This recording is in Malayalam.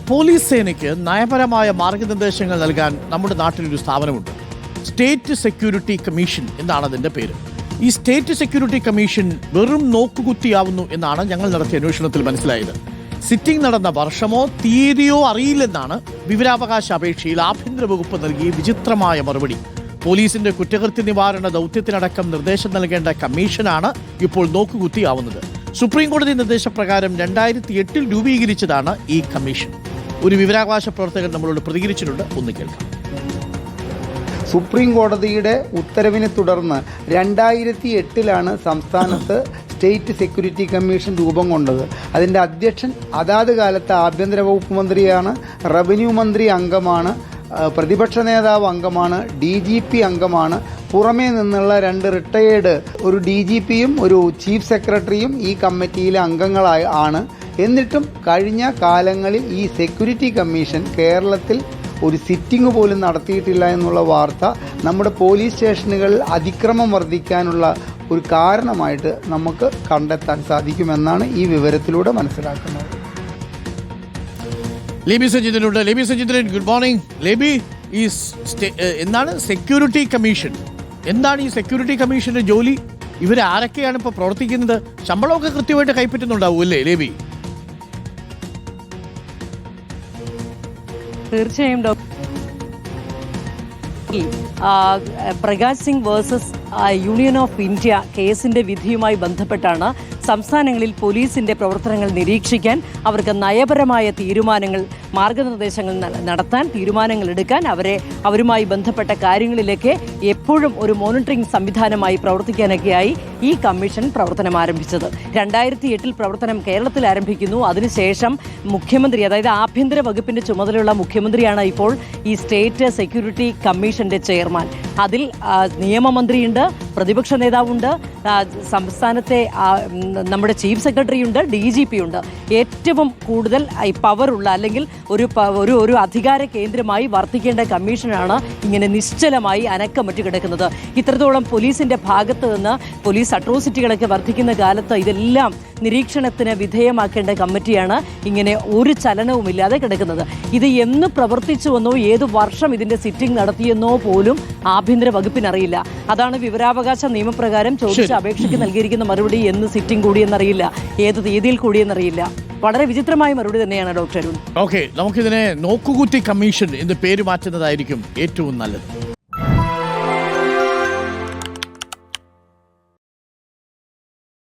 പോലീസ് സേനയ്ക്ക് നയപരമായ മാർഗനിർദ്ദേശങ്ങൾ നൽകാൻ നമ്മുടെ നാട്ടിലൊരു സ്ഥാപനമുണ്ട്. സ്റ്റേറ്റ് സെക്യൂരിറ്റി കമ്മീഷൻ എന്നാണ് അതിൻ്റെ പേര്. ഈ സ്റ്റേറ്റ് സെക്യൂരിറ്റി കമ്മീഷൻ വെറും നോക്കുകുത്തിയാവുന്നു എന്നാണ് ഞങ്ങൾ നടത്തിയ അന്വേഷണത്തിൽ മനസ്സിലായത്. സിറ്റിംഗ് നടന്ന വർഷമോ തീയതിയോ അറിയില്ലെന്നാണ് വിവരാവകാശ അപേക്ഷയിൽ ആഭ്യന്തര വകുപ്പ് നൽകിയ വിചിത്രമായ മറുപടി. പോലീസിന്റെ കുറ്റകൃത്യ നിവാരണ ദൗത്യത്തിനടക്കം നിർദ്ദേശം നൽകേണ്ട കമ്മീഷനാണ് ഇപ്പോൾ നോക്കുകുത്തിയാവുന്നത്. സുപ്രീം കോടതി നിർദ്ദേശപ്രകാരം 2008 രൂപീകരിച്ചതാണ് ഈ കമ്മീഷൻ. ഒരു വിവരാവകാശ പ്രവർത്തകൻ നമ്മളോട് പ്രതികരിച്ചിട്ടുണ്ട്, ഒന്ന് കേൾക്കാം. സുപ്രീം കോടതിയുടെ ഉത്തരവിനെ തുടർന്ന് 2008 സംസ്ഥാനത്ത് സ്റ്റേറ്റ് സെക്യൂരിറ്റി കമ്മീഷൻ രൂപം കൊണ്ടത്. അതിൻ്റെ അധ്യക്ഷൻ അതാത് കാലത്ത് ആഭ്യന്തര വകുപ്പ് മന്ത്രിയാണ്, റവന്യൂ മന്ത്രി അംഗമാണ്, പ്രതിപക്ഷ നേതാവ് അംഗമാണ്, DGP അംഗമാണ്. പുറമേ നിന്നുള്ള 2 റിട്ടയേർഡ്, ഒരു DGPയും ഒരു ചീഫ് സെക്രട്ടറിയും ഈ കമ്മിറ്റിയിലെ അംഗങ്ങളായി ആണ്. എന്നിട്ടും കഴിഞ്ഞ കാലങ്ങളിൽ ഈ സെക്യൂരിറ്റി കമ്മീഷൻ കേരളത്തിൽ ഒരു സിറ്റിംഗ് പോലും നടത്തിയിട്ടില്ല എന്നുള്ള വാർത്ത നമ്മുടെ പോലീസ് സ്റ്റേഷനുകളിൽ അതിക്രമം വർദ്ധിക്കാനുള്ള ഒരു കാരണമായിട്ട് നമുക്ക് കണ്ടെത്താൻ സാധിക്കുമെന്നാണ് ഈ വിവരത്തിലൂടെ മനസ്സിലാക്കുന്നത്. ലേബി സജിതനുണ്ട്. ലേബി സജിതൻ, ഗുഡ് മോർണിംഗ്. ലേബി, ഈ എന്താണ് സെക്യൂരിറ്റി കമ്മീഷൻ? എന്താണ് ഈ സെക്യൂരിറ്റി കമ്മീഷന്റെ ജോലി? ഇവരാരൊക്കെയാണ് ഇപ്പോൾ പ്രവർത്തിക്കുന്നത്? ശമ്പളമൊക്കെ കൃത്യമായിട്ട് കൈപ്പറ്റുന്നുണ്ടാവും അല്ലേ ലേബി? തീർച്ചയായും doctor. Prakash Singh versus union of India കേസിന്റെ വിധിയുമായി ബന്ധപ്പെട്ടാണ് സംസ്ഥാനങ്ങളിൽ പോലീസിന്റെ പ്രവർത്തനങ്ങൾ നിരീക്ഷിക്കാൻ, അവർക്ക് നയപരമായ തീരുമാനങ്ങൾ, മാർഗനിർദ്ദേശങ്ങൾ നടത്താൻ, തീരുമാനങ്ങൾ എടുക്കാൻ, അവരുമായി ബന്ധപ്പെട്ട കാര്യങ്ങളിലേക്ക് എപ്പോഴും ഒരു മോണിറ്ററിംഗ് സംവിധാനമായി പ്രവർത്തിക്കാനൊക്കെയായി ഈ കമ്മീഷൻ പ്രവർത്തനം ആരംഭിച്ചത്. 2008 പ്രവർത്തനം കേരളത്തിൽ ആരംഭിക്കുന്നു. അതിനുശേഷം മുഖ്യമന്ത്രി, അതായത് ആഭ്യന്തര വകുപ്പിന്റെ ചുമതലയുള്ള മുഖ്യമന്ത്രിയാണ് ഇപ്പോൾ ഈ സ്റ്റേറ്റ് സെക്യൂരിറ്റി കമ്മീഷന്റെ ചെയർമാൻ. അതിൽ നിയമമന്ത്രിയുണ്ട്, പ്രതിപക്ഷ നേതാവുണ്ട്, സംസ്ഥാനത്തെ നമ്മുടെ ചീഫ് സെക്രട്ടറി ഉണ്ട്, DGP ഉണ്ട്. ഏറ്റവും കൂടുതൽ പവറുള്ള, അല്ലെങ്കിൽ ഒരു അധികാര കേന്ദ്രമായി വർത്തിക്കേണ്ട കമ്മീഷനാണ് ഇങ്ങനെ നിശ്ചലമായി അനക്കമറ്റ് കിടക്കുന്നത്. ഇത്രത്തോളം പോലീസിന്റെ ഭാഗത്ത് നിന്ന് പോലീസ് അട്രോസിറ്റികളൊക്കെ വർദ്ധിക്കുന്ന കാലത്ത് ഇതെല്ലാം നിരീക്ഷണത്തിന് വിധേയമാക്കേണ്ട കമ്മിറ്റിയാണ് ഇങ്ങനെ ഒരു ചലനവുമില്ലാതെ കിടക്കുന്നത്. ഇത് എന്ന് പ്രവർത്തിച്ചുവെന്നോ ഏത് വർഷം ഇതിന്റെ സിറ്റിംഗ് നടത്തിയെന്നോ പോലും ആഭ്യന്തര വകുപ്പിനറിയില്ല. അതാണ് വിവരാവകാശ നിയമപ്രകാരം ചോദിച്ച അപേക്ഷയ്ക്ക് നൽകിയിരിക്കുന്ന മറുപടി. എന്ന് സിറ്റിംഗ് കൂടിയെന്നറിയില്ല, ഏത് തീയതിയിൽ കൂടിയെന്നറിയില്ല. വളരെ വിചിത്രമായ മറുപടി തന്നെയാണ് ഡോക്ടർ അരുൺ. ഓക്കെ, നമുക്കിതിനെ നോക്കുകുത്തി കമ്മീഷൻ എന്ന് പേര് മാറ്റുന്നതായിരിക്കും ഏറ്റവും നല്ലത്.